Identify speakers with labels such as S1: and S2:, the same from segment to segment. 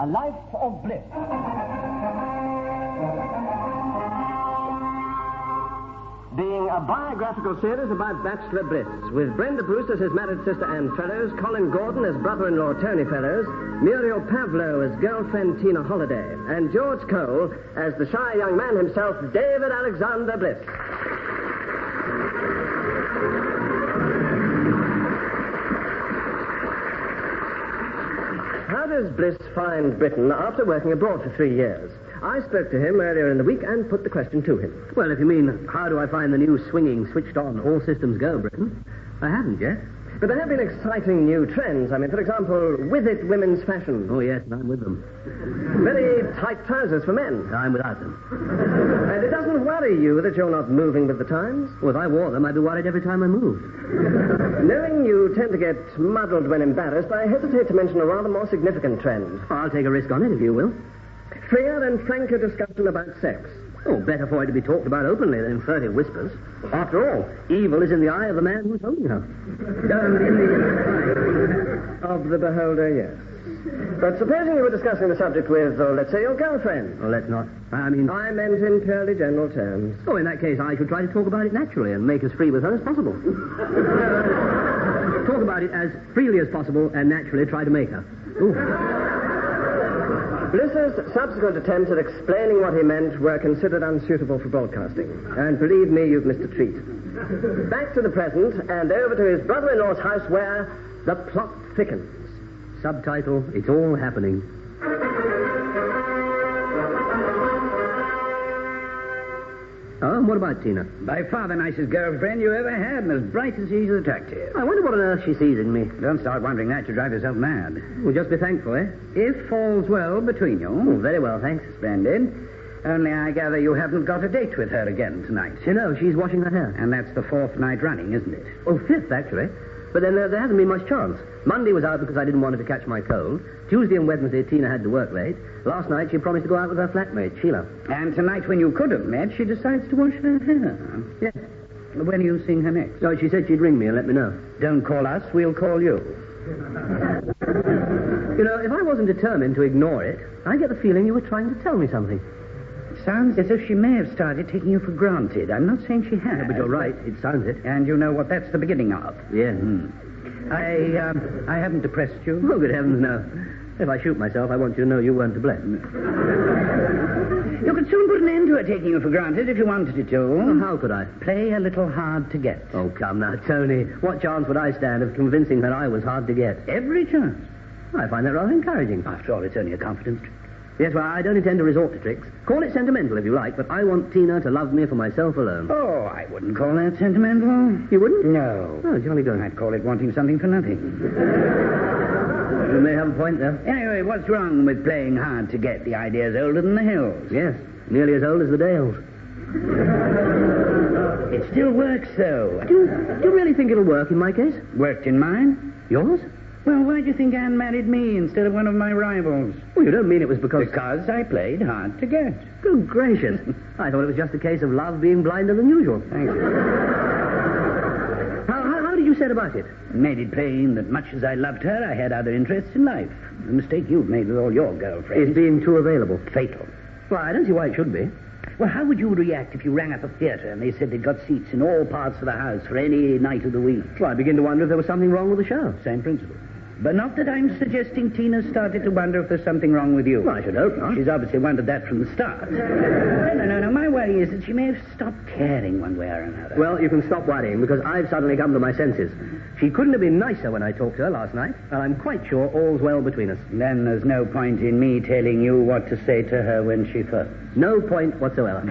S1: A Life of Bliss. Being a biographical series about Bachelor Bliss, with Brenda Bruce as his married sister Anne Fellows, Colin Gordon as brother-in-law Tony Fellows, Muriel Pavlo as girlfriend Tina Holliday, and George Cole as the shy young man himself, David Alexander Bliss. How does Bliss find Britain after working abroad for 3 years? I spoke to him earlier in the week and put the question to him.
S2: Well, if you mean, how do I find the new swinging, switched-on, all-systems go, Britain? I haven't yet.
S1: But there have been exciting new trends. I mean, for example, with it women's fashion.
S2: Oh, yes, I'm with them.
S1: Very tight trousers for men.
S2: I'm without them.
S1: And it doesn't worry you that you're not moving with the times?
S2: Well, if I wore them, I'd be worried every time I moved.
S1: Knowing you tend to get muddled when embarrassed, I hesitate to mention a rather more significant trend.
S2: I'll take a risk on it, if you will.
S1: Freer and franker discussion about sex.
S2: Oh, better for it to be talked about openly than in furtive whispers. After all, evil is in the eye of the man who's holding her.
S1: In the eye of the beholder, yes. But supposing you were discussing the subject with, let's say, your girlfriend.
S2: Oh, let's not.
S1: I meant in purely general terms.
S2: Oh, in that case, I should try to talk about it naturally and make as free with her as possible. Talk about it as freely as possible and naturally try to make her. Ooh.
S1: Bliss's subsequent attempts at explaining what he meant were considered unsuitable for broadcasting. And believe me, you've missed a treat. Back to the present and over to his brother-in-law's house where the plot thickens.
S2: Subtitle, It's All Happening. Oh, and what about Tina?
S3: By far the nicest girlfriend you ever had, and as bright as she's attractive.
S2: I wonder what on earth she sees in me.
S3: Don't start wondering that. You drive yourself mad.
S2: Well, just be thankful, eh?
S3: If all's well between you.
S2: Oh, very well, thanks.
S3: Splendid. Only I gather you haven't got a date with her again tonight.
S2: You know, she's washing her hair.
S3: And that's the 4th night running, isn't it?
S2: Oh, 5th, actually. But then there hasn't been much chance. Monday was out because I didn't want her to catch my cold. Tuesday and Wednesday, Tina had to work late. Last night, she promised to go out with her flatmate, Sheila.
S3: And tonight, when you could have met, she decides to wash her hair.
S2: Yes.
S3: When are you seeing her next?
S2: No, she said she'd ring me and let me know.
S3: Don't call us, we'll call you.
S2: You know, if I wasn't determined to ignore it, I get the feeling you were trying to tell me something.
S3: It sounds as if she may have started taking you for granted. I'm not saying she has.
S2: No, but you're right. It sounds it.
S3: And you know what that's the beginning of.
S2: Yeah.
S3: I haven't depressed you.
S2: Oh, good heavens, no. If I shoot myself, I want you to know you weren't to blame.
S3: You could soon put an end to her taking you for granted if you wanted it to.
S2: Well, how could I?
S3: Play a little hard to get.
S2: Oh, come now, Tony. What chance would I stand of convincing her I was hard to get?
S3: Every chance.
S2: I find that rather encouraging.
S3: After all, it's only a confidence trick.
S2: Yes, well, I don't intend to resort to tricks. Call it sentimental if you like, but I want Tina to love me for myself alone.
S3: Oh, I wouldn't call that sentimental.
S2: You wouldn't?
S3: No.
S2: Oh, jolly good.
S3: I'd call it wanting something for nothing.
S2: You may have a point there.
S3: Anyway, what's wrong with playing hard to get? The idea's older than the hills.
S2: Yes, nearly as old as the Dales.
S3: It still works, though.
S2: Do you really think it'll work in my case?
S3: Worked in mine?
S2: Yours?
S3: Well, why do you think Anne married me instead of one of my rivals?
S2: Well, you don't mean it was because...
S3: Because I played hard to get.
S2: Good gracious. I thought it was just a case of love being blinder than usual.
S3: Thank you.
S2: How did you set about it?
S3: Made it plain that much as I loved her, I had other interests in life. The mistake you've made with all your girlfriends.
S2: It's being too available.
S3: Fatal.
S2: Well, I don't see why it should be.
S3: Well, how would you react if you rang up a theatre and they said they'd got seats in all parts of the house for any night of the week?
S2: Well, I begin to wonder if there was something wrong with the show.
S3: Same principle. But not that I'm suggesting Tina started to wonder if there's something wrong with you.
S2: Well, I should hope not.
S3: She's obviously wondered that from the start. No. My worry is that she may have stopped caring one way or another.
S2: Well, you can stop worrying, because I've suddenly come to my senses. She couldn't have been nicer when I talked to her last night, and I'm quite sure all's well between us.
S3: Then there's no point in me telling you what to say to her when she phones.
S2: No point whatsoever.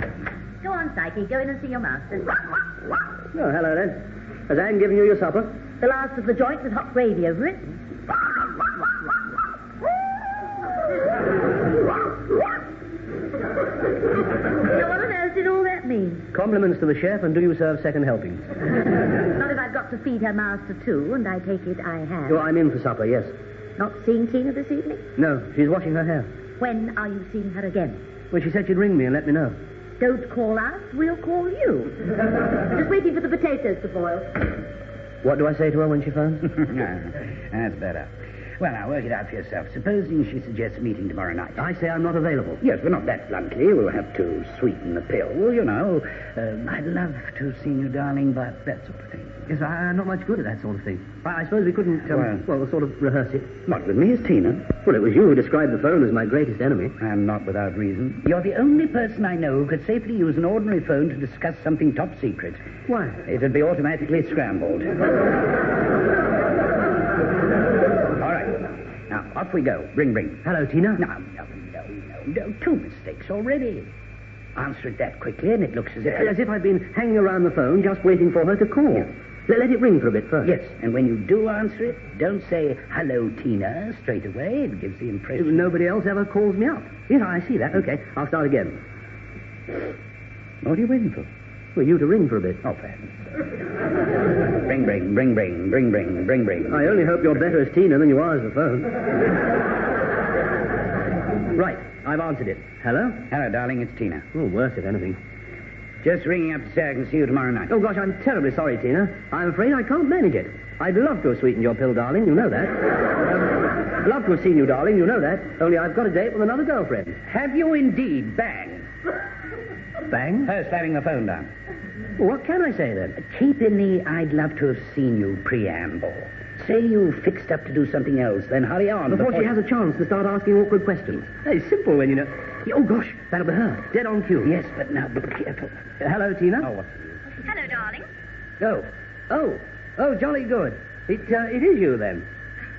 S4: Go on, Psyche. Go in and see your master.
S2: Oh, hello, then. Has Anne given you your supper?
S4: The last of the joint with hot gravy over it.
S2: Now,
S4: what on earth did all that mean?
S2: Compliments to the chef, and do you serve second helpings?
S4: Not if I've got to feed her master too, and I take it I have.
S2: Oh, I'm in for supper, yes.
S4: Not seeing Tina this evening?
S2: No, she's washing her hair.
S4: When are you seeing her again?
S2: Well, she said she'd ring me and let me know.
S4: Don't call us, we'll call you. Just waiting for the potatoes to boil.
S2: What do I say to her when she phones?
S3: That's better. Well, now, work it out for yourself. Supposing she suggests meeting tomorrow night.
S2: I say I'm not available.
S3: Yes, but not that bluntly. We'll have to sweeten the pill, you know. I'd love to have seen you, darling, but that sort of thing.
S2: Yes, I'm not much good at that sort of thing. I suppose we couldn't, we'll sort of rehearse it.
S3: Not with me, as Tina.
S2: Well, it was you who described the phone as my greatest enemy.
S3: And not without reason. You're the only person I know who could safely use an ordinary phone to discuss something top secret.
S2: Why?
S3: It'd be automatically scrambled. All right. Now, off we go. Ring, ring.
S2: Hello, Tina.
S3: No. 2 mistakes already. Answer it that quickly, and it looks as if...
S2: As if I'd been hanging around the phone just waiting for her to call.
S3: Yeah.
S2: Let it ring for a bit first.
S3: Yes, and when you do answer it, don't say, hello, Tina, straight away. It gives the impression...
S2: Nobody else ever calls me up. Yes, I see that. Okay, I'll start again.
S3: What are you waiting for?
S2: For you to ring for a bit.
S3: Oh, thanks. Ring, ring, ring, ring, ring, ring, ring, ring.
S2: I only hope you're better as Tina than you are as the phone. Right, I've answered it. Hello?
S3: Hello, darling, it's Tina.
S2: Oh, worse if anything.
S3: Just ringing up to say I can see you tomorrow night.
S2: Oh, gosh, I'm terribly sorry, Tina. I'm afraid I can't manage it. I'd love to have sweetened your pill, darling. You know that. Love to have seen you, darling. You know that. Only I've got a date with another girlfriend.
S3: Have you indeed? Bang.
S2: Bang?
S3: Her slamming the phone down.
S2: Well, what can I say, then?
S3: Keep in the I'd love to have seen you preamble. Say you fixed up to do something else, then hurry on.
S2: Before she has a chance to start asking awkward questions. It's simple when you know... Oh, gosh, that'll be her. Dead on cue.
S3: Yes, but now be careful.
S2: Hello, Tina.
S3: Oh,
S4: Hello, darling.
S2: Oh, jolly good. It is you, then.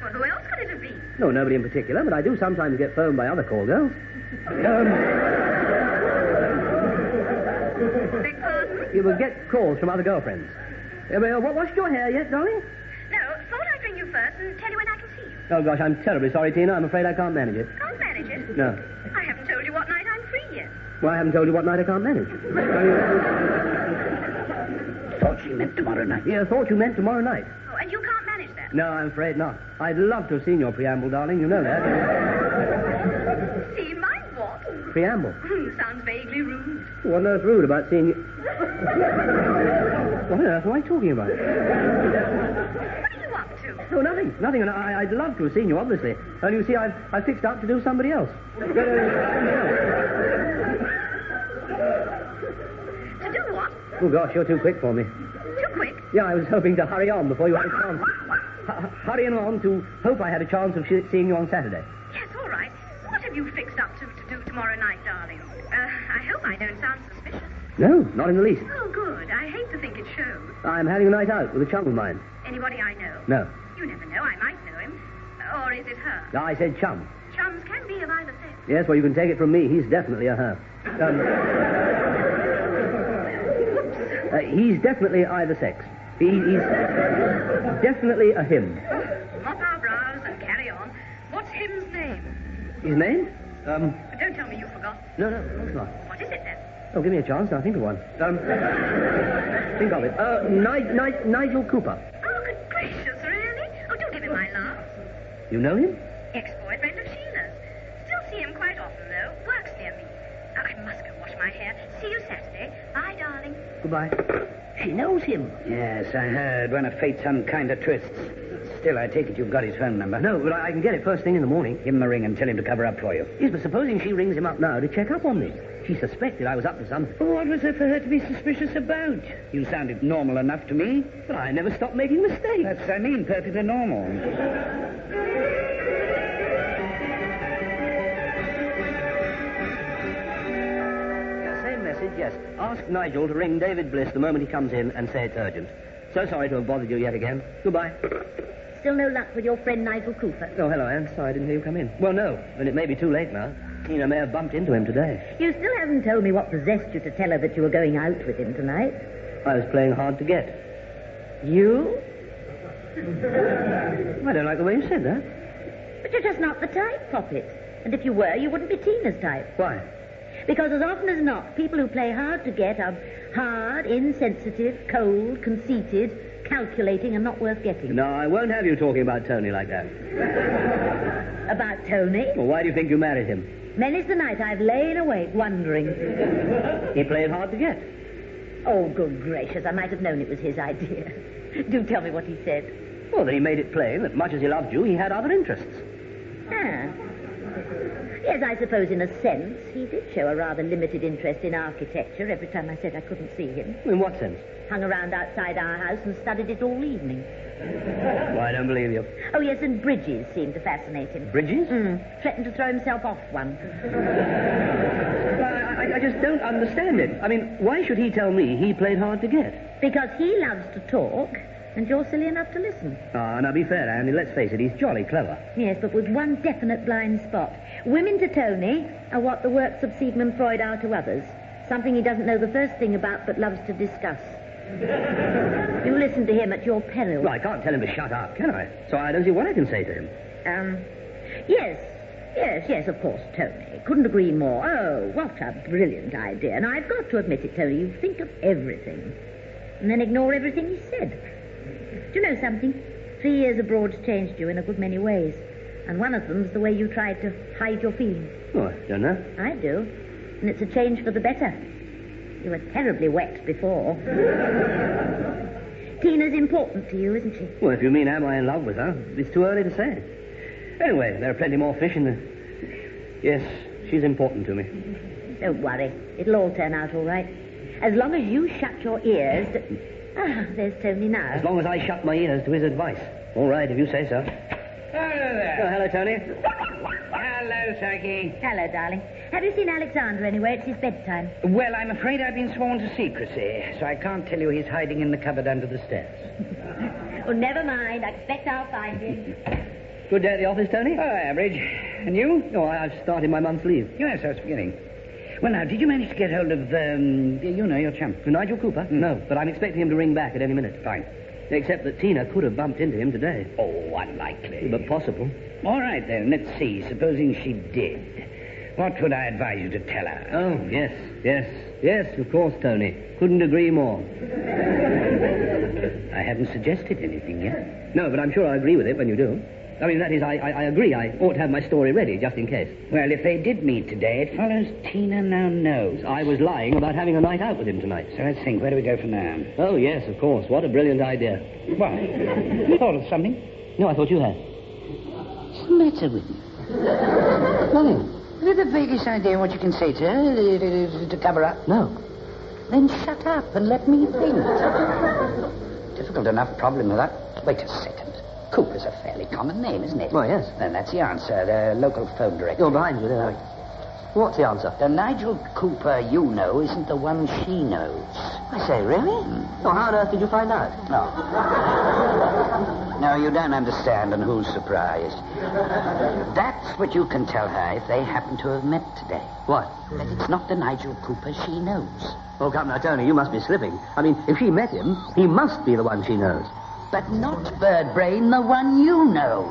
S4: Well, who else could it have been?
S2: No, nobody in particular, but I do sometimes get phoned by other call girls.
S4: Beg pardon?
S2: You will get calls from other girlfriends. Washed your hair yet, darling?
S4: No, thought I'd ring you first and tell you when I can see you.
S2: Oh, gosh, I'm terribly sorry, Tina. I'm afraid I can't manage it.
S4: Can't manage it?
S2: No.
S4: I haven't told you what night I'm free yet.
S2: Well, I haven't told you what night I can't manage.
S3: Thought she meant tomorrow night.
S2: Yeah, thought you meant tomorrow night.
S4: Oh, and you can't manage that?
S2: No, I'm afraid not. I'd love to have seen your preamble, darling. You know that.
S4: See my what?
S2: Preamble.
S4: Sounds vaguely rude.
S2: What on earth's rude about seeing you... What on earth am I talking about?
S4: What are you up to?
S2: Oh, nothing. Nothing. And I'd love to have seen you, obviously. Only, you see, I've fixed up to do somebody else.
S4: To do what?
S2: Oh, gosh, you're too quick for me.
S4: Too quick?
S2: Yeah, I was hoping to hurry on before you had a chance. Hurrying on to hope I had a chance of seeing you on Saturday.
S4: Yes, all right. What have you fixed up to do tomorrow night, darling? I hope I don't sound suspicious.
S2: No, not in the least.
S4: Oh, good. I hate to think it shows.
S2: I'm having a night out with a chum of mine.
S4: Anybody I know?
S2: No.
S4: You never know. I might know him. Or is it her?
S2: I said chum.
S4: Chums can be of either sex.
S2: Yes, well, you can take it from me. He's definitely a her. He's definitely either sex. He's definitely a him.
S4: Mop our brows and carry on. What's him's name?
S2: His name?
S4: Don't tell me you forgot.
S2: No, of course not.
S4: What is it then?
S2: Oh, give me a chance. I'll think of one. Think of it. Nigel Cooper.
S4: Oh, good gracious, really? Oh, do give him my love.
S2: You know him?
S4: Ex-boyfriend of Sheila's. Still see him quite often, though. Works near me. Now, I must go wash my hair. See you Saturday. Bye, darling.
S2: Goodbye.
S3: She knows him. Yes, I heard. One of fate's unkinder twists. Still, I take it you've got his phone number.
S2: No, but I can get it first thing in the morning.
S3: Give him a ring and tell him to cover up for you.
S2: Yes, but supposing she rings him up now to check up on me. She suspected I was up to something.
S3: What was there for her to be suspicious about? You sounded normal enough to me.
S2: But I never stopped making mistakes.
S3: That's, perfectly normal.
S2: Same message, yes. Ask Nigel to ring David Bliss the moment he comes in and say it's urgent. So sorry to have bothered you yet again. Goodbye.
S4: Still no luck with your friend Nigel Cooper?
S2: Oh, hello, Anne. Sorry I didn't hear you come in. Well, no, and it may be too late now. Tina may have bumped into him today.
S4: You still haven't told me what possessed you to tell her that you were going out with him tonight.
S2: I was playing hard to get.
S4: You?
S2: I don't like the way you said that.
S4: But you're just not the type, Poppet. And if you were, you wouldn't be Tina's type.
S2: Why?
S4: Because as often as not, people who play hard to get are hard, insensitive, cold, conceited, calculating, and not worth getting.
S2: No, I won't have you talking about Tony like that.
S4: About Tony?
S2: Well, why do you think you married him?
S4: Many's the night I've lain awake wondering.
S2: He played hard to get.
S4: Oh, good gracious, I might have known it was his idea. Do tell me what he said.
S2: Well, then he made it plain that much as he loved you, he had other interests.
S4: Ah. Yes, I suppose in a sense he did show a rather limited interest in architecture every time I said I couldn't see him.
S2: In what sense?
S4: Hung around outside our house and studied it all evening.
S2: Well, I don't believe you.
S4: Oh, yes, and bridges seemed to fascinate him.
S2: Bridges?
S4: Threatened to throw himself off one.
S2: I just don't understand it. I mean, why should he tell me he played hard to get?
S4: Because he loves to talk, and you're silly enough to listen.
S2: Ah, now be fair, Andy. Let's face it, he's jolly clever.
S4: Yes, but with one definite blind spot. Women to Tony are what the works of Sigmund Freud are to others. Something he doesn't know the first thing about, but loves to discuss. You listen to him at your peril.
S2: Well, I can't tell him to shut up, can I? So I don't see what I can say to him.
S4: Yes, of course, Tony. Couldn't agree more. Oh, what a brilliant idea. And I've got to admit it, Tony, you think of everything. And then ignore everything he said. Do you know something? 3 years abroad's changed you in a good many ways. And one of them's the way you tried to hide your feelings.
S2: Oh, I don't know.
S4: I do. And it's a change for the better. You were terribly wet before. Tina's important to you, isn't she?
S2: Well, if you mean am I in love with her, it's too early to say. Anyway, there are plenty more fish in the... Yes, she's important to me.
S4: Don't worry. It'll all turn out all right. As long as you shut your ears to... Ah, there's Tony now.
S2: As long as I shut my ears to his advice. All right, if you say so.
S3: Hello there.
S2: Oh, hello, Tony.
S3: Hello, Psyche.
S4: Hello, darling. Have you seen Alexander anyway? It's his bedtime.
S3: Well, I'm afraid I've been sworn to secrecy, so I can't tell you he's hiding in the cupboard under the stairs.
S4: Oh, never mind. I expect I'll find him.
S2: Good day at the office, Tony?
S3: Oh, average. And you?
S2: Oh, I've started my month's leave.
S3: Yes, I was beginning. Well, now, did you manage to get hold of, your chum?
S2: Nigel Cooper? No, but I'm expecting him to ring back at any minute.
S3: Fine.
S2: Except that Tina could have bumped into him today.
S3: Oh, unlikely.
S2: But possible.
S3: All right, then, let's see. Supposing she did. What would I advise you to tell her?
S2: Oh, yes, of course, Tony. Couldn't agree more.
S3: I haven't suggested anything yet.
S2: No, but I'm sure I agree with it when you do. I mean, that is, I agree. I ought to have my story ready, just in case.
S3: Well, if they did meet today, it follows Tina now knows.
S2: I was lying about having a night out with him tonight.
S3: So let's think. Where do we go from now?
S2: Oh, yes, of course. What a brilliant idea.
S3: What? You thought of something?
S2: No, I thought you had.
S3: What's the matter with you?
S2: Nothing.
S3: Have you the vaguest idea what you can say to her to cover up?
S2: No.
S3: Then shut up and let me think. Difficult enough problem with that. Wait a second. Cooper's a fairly common name, isn't it?
S2: Well, yes.
S3: Then that's the answer. The local phone director.
S2: You're behind you there. What's the answer?
S3: The Nigel Cooper you know isn't the one she knows.
S2: I say, really? Oh, how on earth did you find out?
S3: No. No, you don't understand, and who's surprised? That's what you can tell her if they happen to have met today.
S2: What?
S3: That it's not the Nigel Cooper she knows.
S2: Oh, come now, Tony, you must be slipping. I mean, if she met him, he must be the one she knows.
S3: But not Bird Brain, the one you know.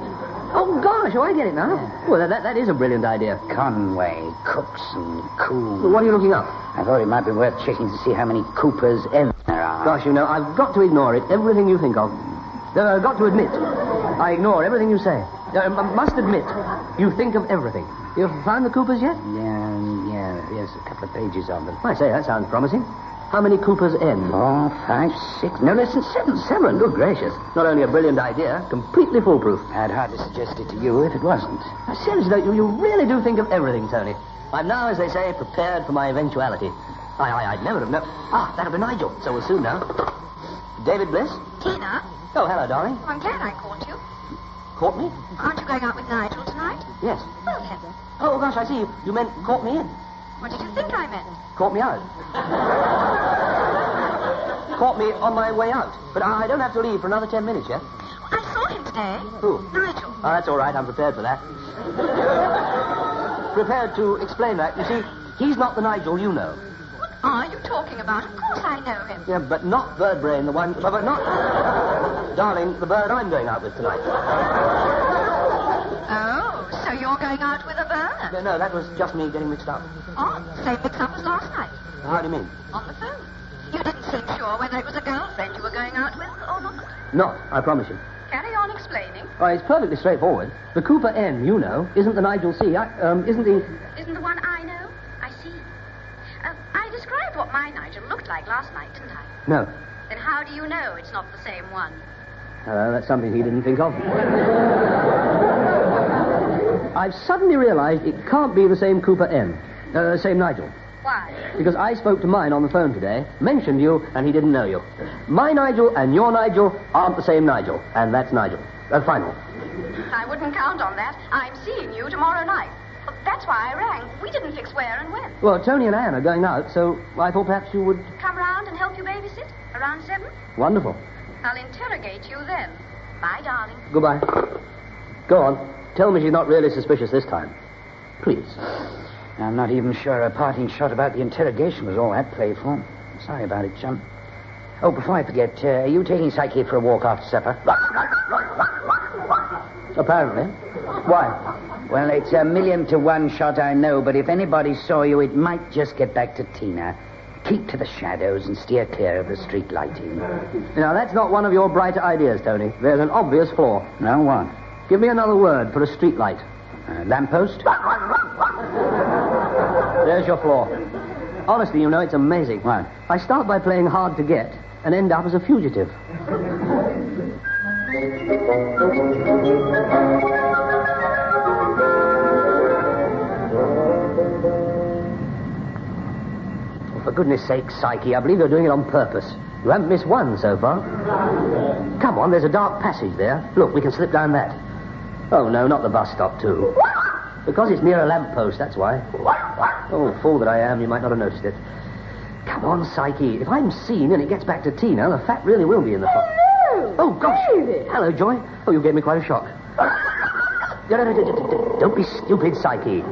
S2: Oh, gosh, I get it now.
S3: Yeah.
S2: Well, that is a brilliant idea.
S3: Conway, Cooks, and Coon.
S2: Well, what are you looking up?
S3: I thought it might be worth checking to see how many Coopers N there are.
S2: Gosh, you know, I've got to ignore it, everything you think of. I've got to admit, I ignore everything you say. I must admit, you think of everything. You've found the Coopers yet?
S3: Yes, a couple of pages on them.
S2: I say, that sounds promising. How many Coopers N?
S3: 4, 5, 6, no less than 7.
S2: 7? Good gracious. Not only a brilliant idea, completely foolproof.
S3: I'd hardly suggest it to you if it wasn't.
S2: Now, seriously, though, you really do think of everything, Tony. I'm now, as they say, prepared for my eventuality. I'd never have known. Ah, that'll be Nigel, so we'll soon know. David Bliss?
S5: Tina?
S2: Oh, hello, darling.
S5: I'm glad I caught you.
S2: Caught me?
S5: Aren't you going out with Nigel tonight?
S2: Yes.
S5: Well, then.
S2: Oh, gosh, I see. You meant caught me in.
S5: What did you think I meant?
S2: Caught me out. Caught me on my way out. But I don't have to leave for another 10 minutes yet.
S5: I saw him today.
S2: Who?
S5: Nigel.
S2: Oh, that's all right. I'm prepared for that. Prepared to explain that. You see, he's not the Nigel you know.
S5: What are you talking about? Of course I know him.
S2: Yeah, but not Bird Brain, the one... But not... Darling, the bird I'm going out with tonight.
S5: Oh, so you're going out with a bird?
S2: No, that was just me getting mixed up.
S5: Oh, same mix-up as last night.
S2: How do you mean?
S5: On the phone. You didn't seem sure whether it was a girlfriend you were going out with or not.
S2: No, I promise you.
S5: Carry on explaining.
S2: Oh, it's perfectly straightforward. The Cooper N, you know, isn't the Nigel C. Isn't the...
S5: Isn't the one I know? I see. I described what my Nigel looked like last night, didn't I?
S2: No.
S5: Then how do you know it's not the same one?
S2: That's something he didn't think of. I've suddenly realized it can't be the same Cooper N. Same Nigel.
S5: Why?
S2: Because I spoke to mine on the phone today, mentioned you, and he didn't know you. My Nigel and your Nigel aren't the same Nigel, and that's Nigel. Final.
S5: I wouldn't count on that. I'm seeing you tomorrow night. That's why I rang. We didn't fix where and when.
S2: Well, Tony and Anne are going out, so I thought perhaps you would...
S5: Come round and help you babysit? Around 7?
S2: Wonderful.
S5: I'll interrogate you then. Bye, darling.
S2: Goodbye. Go on. Tell me she's not really suspicious this time. Please.
S3: I'm not even sure a parting shot about the interrogation was all that playful. Sorry about it, chum. Oh, before I forget, are you taking Psyche for a walk after supper?
S2: Apparently. Why?
S3: Well, it's 1,000,000 to 1 shot, I know, but if anybody saw you, it might just get back to Tina. Keep to the shadows and steer clear of the street lighting.
S2: Now, that's not one of your brighter ideas, Tony. There's an obvious flaw.
S3: No, what?
S2: Give me another word for a street light.
S3: Lamppost?
S2: There's your flaw. Honestly, you know, it's amazing.
S3: What?
S2: I start by playing hard to get and end up as a fugitive. For goodness sake, Psyche, I believe you're doing it on purpose. You haven't missed one so far. Come on, there's a dark passage there. Look, we can slip down that. Oh, no, not the bus stop, too. Because it's near a lamppost, that's why. Oh, fool that I am, you might not have noticed it. Come on, Psyche. If I'm seen and it gets back to Tina, the fat really will be in the pot.
S5: Hello!
S2: Oh, gosh.
S5: David.
S2: Hello, Joy. Oh, you gave me quite a shock. Don't be stupid, Psyche.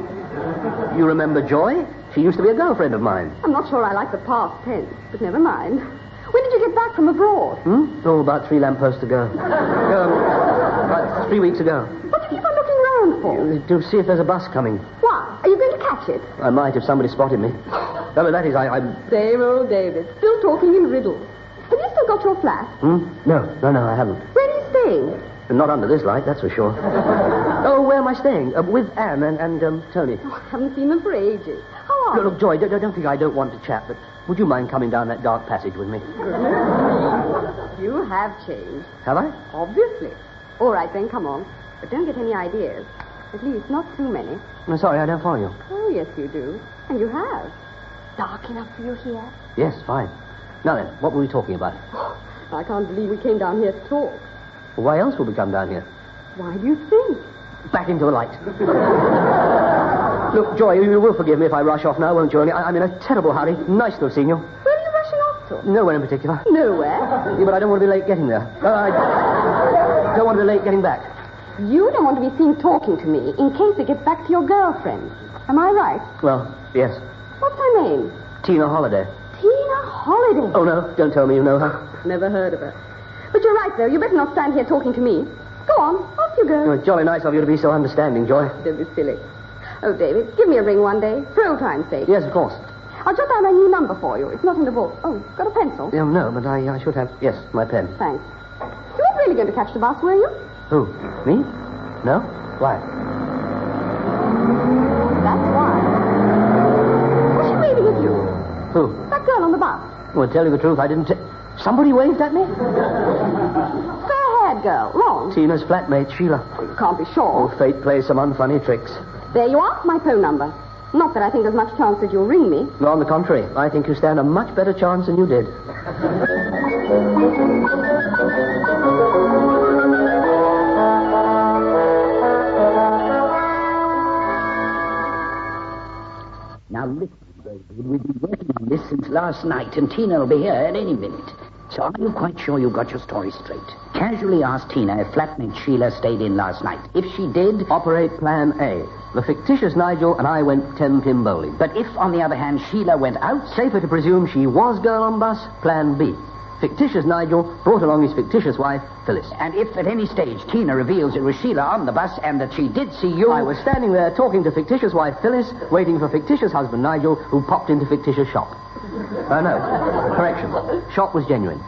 S2: You remember Joy? She used to be a girlfriend of mine.
S6: I'm not sure I like the past tense, but never mind. When did you get back from abroad?
S2: Oh, about 3 lampposts ago. About 3 weeks ago.
S6: What do you keep on looking round for?
S2: To see if there's a bus coming.
S6: Why? Are you going to catch it?
S2: I might if somebody spotted me. No, but that is, I'm...
S6: Same old David. Still talking in riddles. Have you still got your flat?
S2: No, I haven't.
S6: Where are you staying?
S2: Not under this light, that's for sure. Oh, where am I staying? With Anne and Tony.
S6: Oh, I haven't seen them for ages. How are
S2: Look, Joy, don't think I don't want to chat, but would you mind coming down that dark passage with me?
S6: you? have changed.
S2: Have I?
S6: Obviously. All right, then, come on. But don't get any ideas. At least, not too many.
S2: I'm sorry, I don't follow you.
S6: Oh, yes, you do. And you have. Dark enough for you here?
S2: Yes, fine. Now then, what were we talking about?
S6: I can't believe we came down here to talk.
S2: Well, why else would we come down here?
S6: Why do you think?
S2: Back into the light. Look, Joy, you will forgive me if I rush off now, won't you? I'm in a terrible hurry. Nice to have seen you.
S6: Where are you rushing off to?
S2: Nowhere in particular.
S6: Nowhere?
S2: Yeah, but I don't want to be late getting there. I don't want to be late getting back.
S6: You don't want to be seen talking to me in case it gets back to your girlfriend. Am I right?
S2: Well, yes.
S6: What's her name?
S2: Tina Holiday.
S6: Tina Holiday?
S2: Oh, no, don't tell me you know her.
S6: Never heard of her. But you're right, though. You better not stand here talking to me. Go on, off you go.
S2: Oh, it's jolly nice of you to be so understanding, Joy.
S6: Don't be silly. Oh, David, give me a ring one day, for old time's sake.
S2: Yes, of course.
S6: I'll jot down a new number for you. It's not in the book. Oh, got a pencil?
S2: No, but I should have... Yes, my pen.
S6: Thanks. You weren't really going to catch the bus, were you?
S2: Who? Me? No? Why?
S6: That's why. Was she waving at you?
S2: Who?
S6: That girl on the bus.
S2: Well, to tell you the truth, I didn't... Somebody waved at me?
S6: Fair-haired girl. Long.
S2: Tina's flatmate, Sheila.
S6: You can't be sure.
S2: Oh, fate plays some unfunny tricks.
S6: There you are, my phone number. Not that I think there's much chance that you'll ring me.
S2: No, on the contrary. I think you stand a much better chance than you did.
S3: Now, listen, David. We've been working on this since last night, and Tina will be here at any minute. So are you quite sure you got your story straight? Casually ask Tina if flatmate Sheila stayed in last night. If she did...
S2: Operate Plan A. The fictitious Nigel and I went 10-pin bowling.
S3: But if, on the other hand, Sheila went out...
S2: Safer to presume she was girl on bus. Plan B. Fictitious Nigel brought along his fictitious wife, Phyllis.
S3: And if at any stage Tina reveals it was Sheila on the bus and that she did see you...
S2: I was standing there talking to fictitious wife Phyllis, waiting for fictitious husband Nigel, who popped into fictitious shop. No. Correction. Shop was genuine.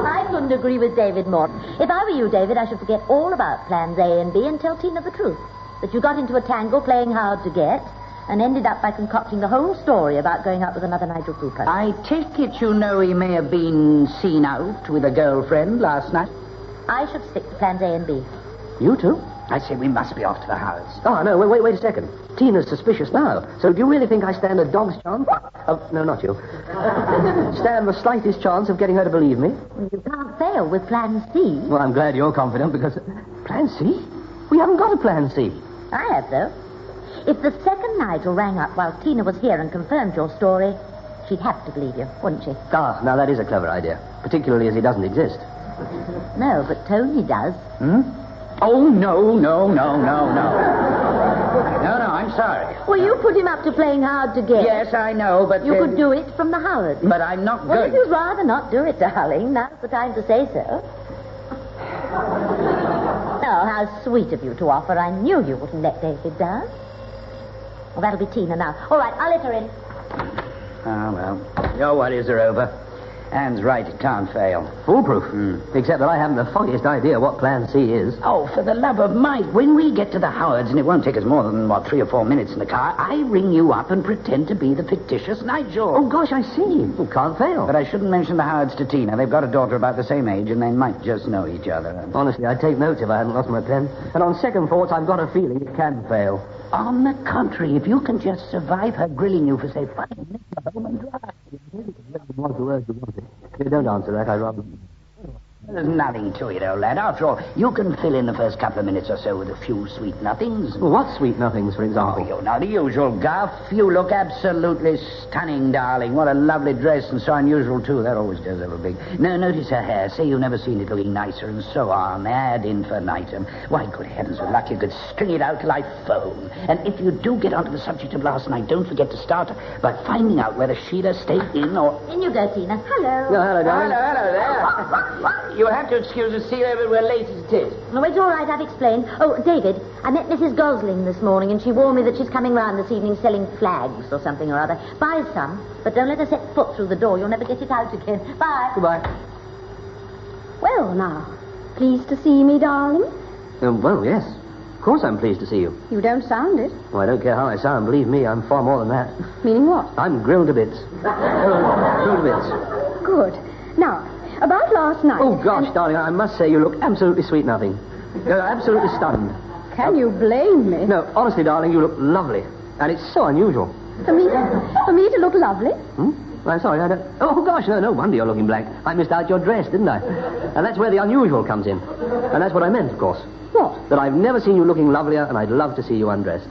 S4: I couldn't agree with David more. If I were you, David, I should forget all about plans A and B and tell Tina the truth. That you got into a tangle playing hard to get, and ended up by concocting the whole story about going out with another Nigel Cooper.
S3: I take it you know he may have been seen out with a girlfriend last night?
S4: I should stick to plans A and B.
S2: You too?
S3: I say we must be off to the Howards.
S2: Oh, no, wait a second. Tina's suspicious now. So do you really think I stand a dog's chance? No, not you. Stand the slightest chance of getting her to believe me?
S4: You can't fail with plan C.
S2: Well, I'm glad you're confident, because... Plan C? We haven't got a plan C.
S4: I have, though. If the second Nigel rang up while Tina was here and confirmed your story, she'd have to believe you, wouldn't she?
S2: Ah, now that is a clever idea. Particularly as he doesn't exist.
S4: No, but Tony does.
S3: Oh, no. No, I'm sorry.
S4: Well, you put him up to playing hard to get.
S3: Yes, I know, but...
S4: You could do it from the Howards.
S3: But I'm not
S4: Well,
S3: going.
S4: if you'd rather not do it, darling, now's the time to say so. Oh, how sweet of you to offer. I knew you wouldn't let David down. Well, that'll be Tina now. All right, I'll let her in.
S3: Oh, well. Your worries are over. Anne's right, it can't fail.
S2: Foolproof. Except that I haven't the foggiest idea what plan C is.
S3: Oh, for the love of Mike, when we get to the Howards, and it won't take us more than, 3 or 4 minutes in the car, I ring you up and pretend to be the fictitious Nigel.
S2: Oh, gosh, I see. Well, can't fail.
S3: But I shouldn't mention the Howards to Tina. They've got a daughter about the same age, and they might just know each other.
S2: Honestly, I'd take notes if I hadn't lost my pen. And on second thoughts, I've got a feeling it can fail.
S3: On the contrary, if you can just survive her grilling you for, say, 5 minutes, you're home and dry.
S2: Want the words you wanted. You don't answer that, I'd rather...
S3: There's nothing to it, old lad. After all, you can fill in the first couple of minutes or so with a few sweet nothings.
S2: Well, what sweet nothings, for example?
S3: Oh, you know, the usual guff. You look absolutely stunning, darling. What a lovely dress, and so unusual, too. That always does have a big... No, notice her hair. Say you've never seen it looking nicer, and so on. Ad infinitum. Why, good heavens, with luck, you could string it out till I phone. And if you do get onto the subject of last night, don't forget to start by finding out whether Sheila stayed in or...
S4: In you go, Tina. Hello.
S2: No, hello, darling.
S3: Hello there. You'll have to excuse us, Sheila, but we're late as it is.
S4: No, it's all right, I've explained. Oh, David, I met Mrs. Gosling this morning, and she warned me that she's coming round this evening selling flags or something or other. Buy some, but don't let her set foot through the door. You'll never get it out again. Bye.
S2: Goodbye.
S6: Well, now, pleased to see me, darling?
S2: Well, yes. Of course I'm pleased to see you.
S6: You don't sound it.
S2: Well, I don't care how I sound. Believe me, I'm far more than that.
S6: Meaning what?
S2: I'm grilled to bits. Grilled to bits.
S6: Good. Now, about last night...
S2: Oh, gosh, darling, I must say you look absolutely sweet nothing. You're absolutely stunned.
S6: Can you blame me?
S2: No, honestly, darling, you look lovely. And it's so unusual.
S6: For me to look lovely?
S2: I'm sorry, I don't... Oh, gosh, no wonder you're looking blank. I missed out your dress, didn't I? And that's where the unusual comes in. And that's what I meant, of course.
S6: What?
S2: That I've never seen you looking lovelier, and I'd love to see you undressed.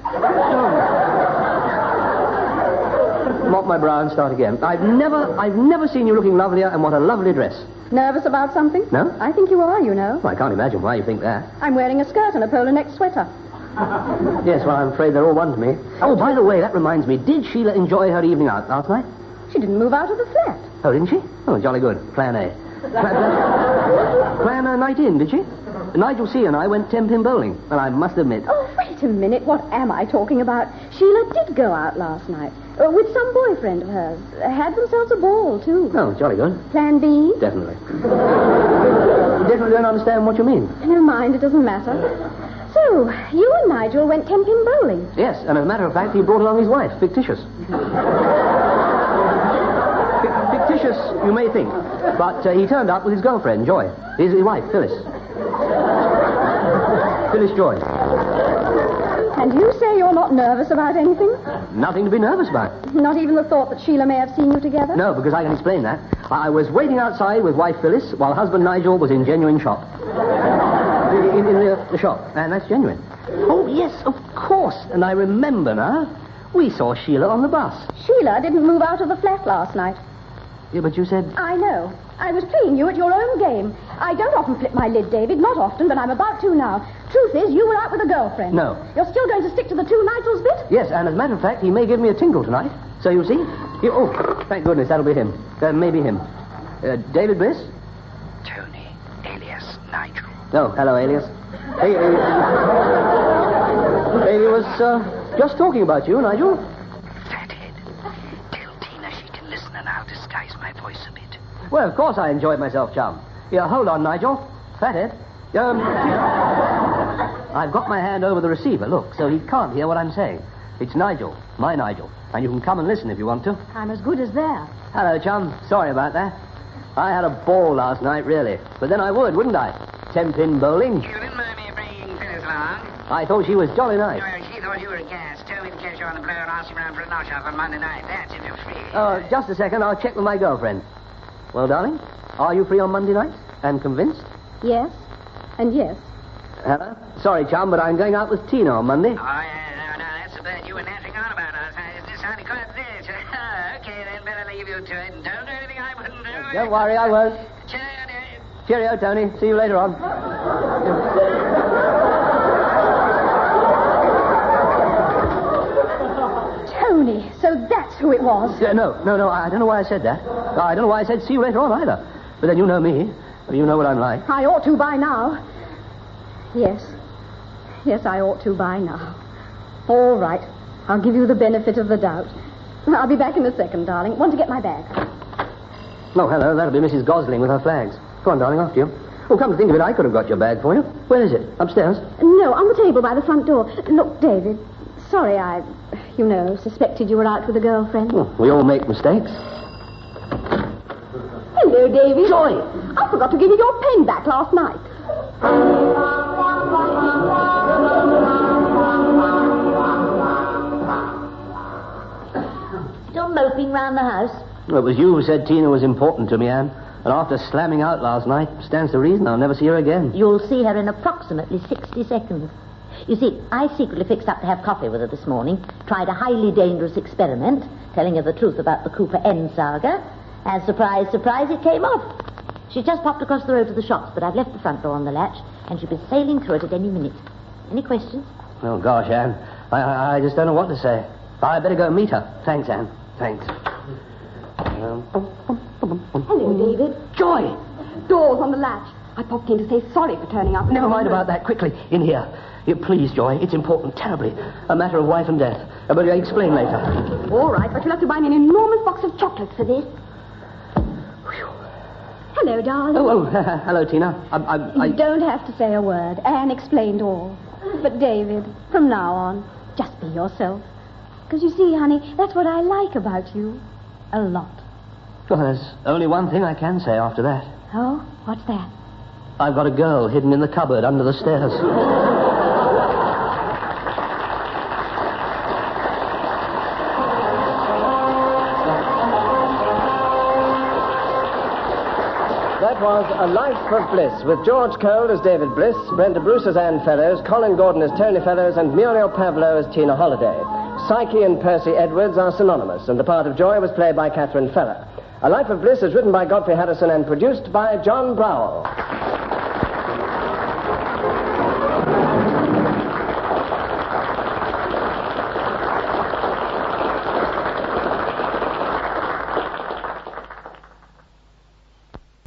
S2: Mop my brow and start again. I've never seen you looking lovelier, and what a lovely dress.
S6: Nervous about something?
S2: No?
S6: I think you are, you know.
S2: Well, I can't imagine why you think that.
S6: I'm wearing a skirt and a polo neck sweater.
S2: Yes, well, I'm afraid they're all one to me. Oh, by the way, that reminds me. Did Sheila enjoy her evening out last night?
S6: She didn't move out of the flat.
S2: Oh, didn't she? Oh, jolly good. Plan A. Plan a night in, did she? Nigel C. and I went 10-pin bowling, and I must admit...
S6: Oh, wait a minute. What am I talking about? Sheila did go out last night. With some boyfriend of hers. Had themselves a ball, too.
S2: Oh, jolly good.
S6: Plan B?
S2: Definitely. You definitely don't understand what you mean.
S6: Never mind, it doesn't matter. So, you and Nigel went 10-pin bowling?
S2: Yes, and as a matter of fact, he brought along his wife. Fictitious. Fictitious, you may think. But he turned up with his girlfriend, Joy. His wife, Phyllis. Phyllis Joy.
S6: And you say you're not nervous about anything?
S2: Nothing to be nervous about.
S6: Not even the thought that Sheila may have seen you together?
S2: No, because I can explain that. I was waiting outside with wife Phyllis while husband Nigel was in genuine shop. In the shop. And that's genuine. Oh, yes, of course. And I remember now. We saw Sheila on the bus.
S6: Sheila didn't move out of the flat last night.
S2: Yeah, but you said...
S6: I know. I was playing you at your own game. I don't often flip my lid, David. Not often, but I'm about to now. Truth is, you were out with a girlfriend.
S2: No.
S6: You're still going to stick to the two Nigels bit?
S2: Yes, and as a matter of fact, he may give me a tinkle tonight. So you see... Oh, thank goodness, that'll be him. Maybe him. David Bliss?
S3: Tony, alias Nigel.
S2: Oh, hello, alias. He was just talking about you, Nigel.
S3: Fathead. Tell Tina she can listen and I'll disguise my voice a bit.
S2: Well, of course I enjoyed myself, chum. Yeah, hold on, Nigel. Fathead. I've got my hand over the receiver, look, so he can't hear what I'm saying. It's Nigel, my Nigel. And you can come and listen if you want to.
S6: I'm as good as there.
S2: Hello, chum. Sorry about that. I had a ball last night, really. But then I would, wouldn't I? 10-pin bowling.
S7: You didn't mind me bringing Phyllis along?
S2: I thought she was jolly nice.
S7: Well, she thought you were a gas. Told me to catch you on the blow and ask you around for a knock-off on Monday night. That's if you're free.
S2: Oh, just a second. I'll check with my girlfriend. Well, darling, are you free on Monday night? And convinced?
S6: Yes, and yes.
S2: Hello? Sorry, chum, but I'm going out with Tina on Monday.
S7: Oh, yeah, no, that's the bird you were nattering on about us. Is this how you quite this? Okay, then, better leave you to it. And don't do anything I wouldn't do.
S2: Don't worry, I won't. Cheerio, Tony. See you later on.
S6: Tony, so that's who it was.
S2: No, I don't know why I said that. I don't know why I said see you later on either. But then you know me. You know what I'm like.
S6: I ought to by now. Yes, I ought to by now. All right, I'll give you the benefit of the doubt. I'll be back in a second, darling. Want to get my bag?
S2: Oh, hello, that'll be Mrs. Gosling with her flags. Go on, darling, after you. Oh, come to think of it, I could have got your bag for you. Where is it? Upstairs?
S6: No, on the table by the front door. Look, David, sorry I, suspected you were out with a girlfriend.
S2: Oh, we all make mistakes.
S6: Hello, David.
S2: Joy!
S6: I forgot to give you your pen back last night.
S4: Still moping round the house?
S2: Well, it was you who said Tina was important to me, Anne. And after slamming out last night, stands to reason I'll never see her again.
S4: You'll see her in approximately 60 seconds. You see, I secretly fixed up to have coffee with her this morning, tried a highly dangerous experiment, telling her the truth about the Cooper N saga, and surprise, surprise, it came off. She's just popped across the road to the shops, but I've left the front door on the latch, and she'll be sailing through it at any minute. Any questions?
S2: Oh, gosh, Anne. I just don't know what to say. I better go and meet her. Thanks, Anne. Thanks.
S6: Hello, David.
S2: Joy!
S6: Door's on the latch. I popped in to say sorry for turning up.
S2: Never mind about that. Quickly, in here. Please, Joy. It's important, terribly. A matter of life and death. But I'll explain later.
S6: All right, but you'll have to buy me an enormous box of chocolates for this. Whew. Hello, darling.
S2: Hello, Tina.
S6: You don't have to say a word. Anne explained all. But, David, from now on, just be yourself. Because you see, honey, that's what I like about you. A lot.
S2: Well, there's only one thing I can say after that.
S6: Oh? What's that?
S2: I've got a girl hidden in the cupboard under the stairs.
S1: That was A Life of Bliss, with George Cole as David Bliss, Brenda Bruce as Anne Fellows, Colin Gordon as Tony Fellows, and Muriel Pavlo as Tina Holliday. Psyche and Percy Edwards are synonymous, and the part of Joy was played by Catherine Feller. A Life of Bliss is written by Geoffrey Harrison and produced by John Browell.